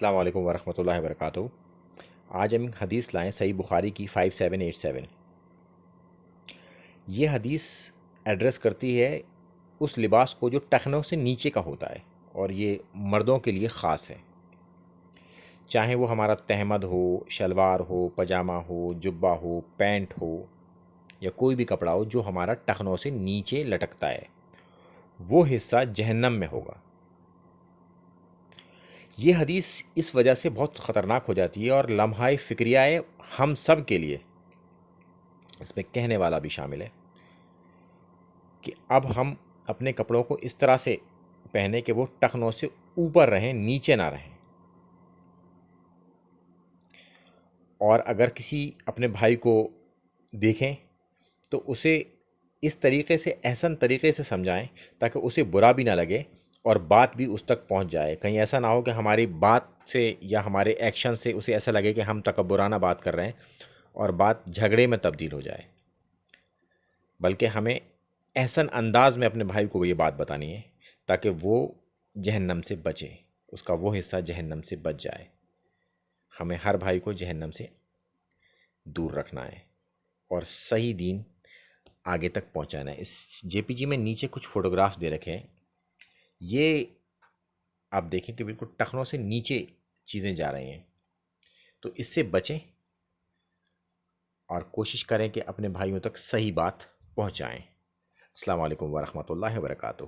السلام علیکم ورحمۃ اللہ وبرکاتہ۔ آج ہم حدیث لائیں صحیح بخاری کی 5787۔ یہ حدیث ایڈریس کرتی ہے اس لباس کو جو ٹخنوں سے نیچے کا ہوتا ہے، اور یہ مردوں کے لیے خاص ہے، چاہے وہ ہمارا تہمد ہو، شلوار ہو، پاجامہ ہو، جبہ ہو، پینٹ ہو، یا کوئی بھی کپڑا ہو جو ہمارا ٹخنوں سے نیچے لٹکتا ہے، وہ حصہ جہنم میں ہوگا۔ یہ حدیث اس وجہ سے بہت خطرناک ہو جاتی ہے اور لمحہ فکریہ ہے ہم سب کے لیے، اس میں کہنے والا بھی شامل ہے کہ اب ہم اپنے کپڑوں کو اس طرح سے پہنے کہ وہ ٹخنوں سے اوپر رہیں، نیچے نہ رہیں۔ اور اگر کسی اپنے بھائی کو دیکھیں تو اسے اس طریقے سے، احسن طریقے سے سمجھائیں تاکہ اسے برا بھی نہ لگے اور بات بھی اس تک پہنچ جائے۔ کہیں ایسا نہ ہو کہ ہماری بات سے یا ہمارے ایکشن سے اسے ایسا لگے کہ ہم تکبرانہ بات کر رہے ہیں اور بات جھگڑے میں تبدیل ہو جائے، بلکہ ہمیں احسن انداز میں اپنے بھائی کو یہ بات بتانی ہے تاکہ وہ جہنم سے بچے، اس کا وہ حصہ جہنم سے بچ جائے۔ ہمیں ہر بھائی کو جہنم سے دور رکھنا ہے اور صحیح دین آگے تک پہنچانا ہے۔ اس جے پی جی میں نیچے کچھ فوٹوگرافز دے رکھے ہیں، یہ آپ دیکھیں کہ بالکل ٹخنوں سے نیچے چیزیں جا رہی ہیں، تو اس سے بچیں اور کوشش کریں کہ اپنے بھائیوں تک صحیح بات پہنچائیں۔ السلام علیکم ورحمۃ اللہ وبرکاتہ۔